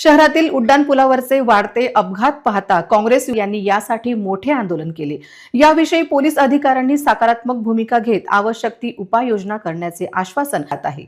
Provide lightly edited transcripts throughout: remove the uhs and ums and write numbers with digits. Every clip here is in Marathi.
शहरातील उड्डाणपुलावरचे वाढते अपघात पाहता काँग्रेस यांनी यासाठी मोठे आंदोलन केले। याविषयी पोलीस अधिकाऱ्यांनी सकारात्मक भूमिका घेत आवश्यक ती उपाययोजना करण्याचे आश्वासन दिले आहे।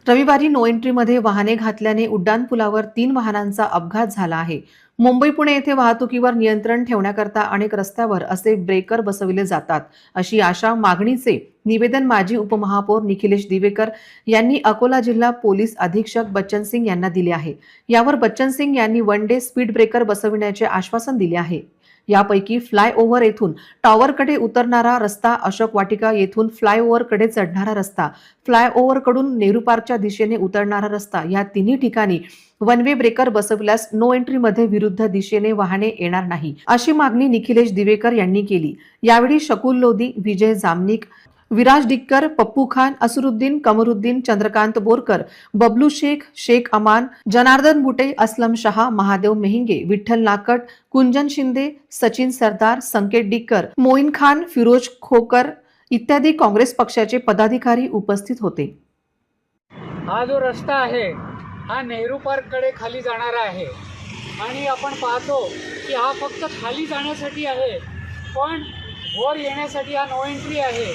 रविवारी नो एंट्रीमध्ये वाहने घातल्याने उड्डाणपुलावर 3 वाहनांचा अपघात झाला आहे। मुंबई पुणे येथे वाहतुकीवर नियंत्रण ठेवण्याकरता अनेक रस्त्यावर असे ब्रेकर बसविले जातात अशी आशा मागणीचे निवेदन माजी उपमहापौर निखिलेश दिवेकर यांनी अकोला जिल्हा पोलीस अधीक्षक बच्चन सिंग यांना दिले आहे। यावर बच्चन सिंग यांनी वन डे स्पीड ब्रेकर बसविण्याचे आश्वासन दिले आहे। यापैकी फ्लायओव्हर येथून टॉवरकडे उतरणारा रस्ता, अशोक वाटिका येथून फ्लायओव्हरकडे चढणारा रस्ता, फ्लायओव्हरकडून नेहरू पार्कच्या दिशेने उतरणारा रस्ता या तिन्ही ठिकाणी वन वे ब्रेकर बसविल्यास नो एंट्रीमध्ये विरुद्ध दिशेने वाहने येणार नाही अशी मागणी निखिलेश दिवेकर यांनी केली। यावेळी शकुल लोधी, विजय जामनिक, विराज डिक्कर, पप्पू खान, असरुद्दीन, कमरुद्दीन, चंद्रकांत बोरकर, बबलू शेख, शेख अमान, जनार्दन बुटे, असलम शहा, महादेव मेहिंगे, विठ्ठल नाकट, कुंजन शिंदे, सचिन सरदार, संकेत डिक्कर, मोईन खान, फिरोज खोकर इत्यादी काँग्रेस पक्षाचे पदाधिकारी उपस्थित होते। हा जो रस्ता आहे हा नेहरू पार्ककडे खाली जाणारा आहे आणि आपण पाहतो की हा फक्त खाली जाण्यासाठी आहे, पण वर येण्यासाठी हा नो एंट्री आहे।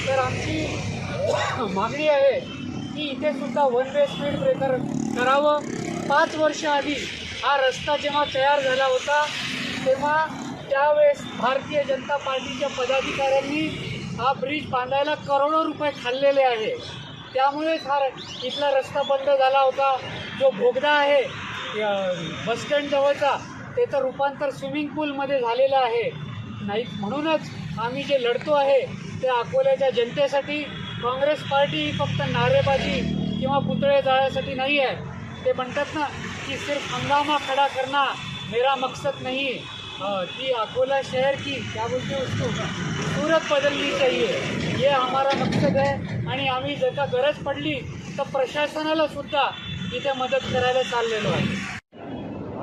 तर आमची मागणी आहे की इथे सुद्धा वन वे स्पीड ब्रेकर करावं। 5 वर्ष आधी हा रस्ता जेव्हा तयार झाला होता तेव्हा त्यावेळेस भारतीय जनता पार्टीच्या पदाधिकाऱ्यांनी हा ब्रिज बांधायला करोडो रुपये खाल्लेले आहे। त्यामुळेच हा इथला रस्ता बंद झाला होता। जो बोगदा आहे बसस्टँड जवळचा त्याचं रूपांतर स्विमिंग पूलमध्ये झालेलं आहे। नाही म्हणूनच आम्ही जे लढतो आहे ते अकोल्याच्या जनतेसाठी। काँग्रेस पार्टी ही फक्त नारेबाजी किंवा पुतळे जाळण्यासाठी नहीं है। ते म्हणतात ना कि सिर्फ हंगामा खड़ा करना मेरा मकसद नहीं, कि अकोला शहर की क्या बोलते उसको सूरत बदलनी चाहिए, ये हमारा मकसद है। आणि आम्ही जर का गरज पडली तर प्रशासनाला सुद्धा इथे मदत करायला चाललेलो आहे।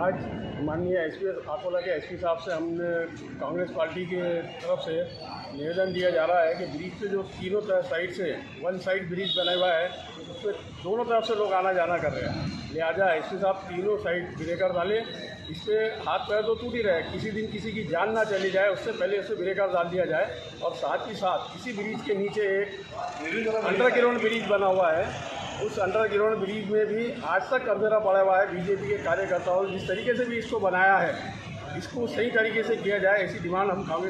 आज माननीय एसपी अकोला के एसपी साहब से हमने कांग्रेस पार्टी के तरफ से निवेदन दिया जा रहा है कि ब्रिज पे जो तीनों साइड से वन साइड ब्रिज बना हुआ है उस पर दोनों तरफ से लोग आना जाना कर रहे हैं। लिहाजा एसपी साहब तीनों साइड ब्रेकर डालें। इस पर हाथ पैर तो टूट ही रहे, किसी दिन किसी की जान ना चली जाए उससे पहले उस पर ब्रेकर डाल दिया जाए। और साथ ही साथ इसी ब्रिज के नीचे एक अंडरग्राउंड ब्रिज बना हुआ है, उस अंडरग्राउंड ब्रिज में भी आज तक कब्जा पड़ा हुआ है। बीजेपी के कार्यकर्ताओं ने जिस तरीके से भी इसको बनाया है इसको सही तरीके से किया जाए, ऐसी डिमांड हम कांग्रेस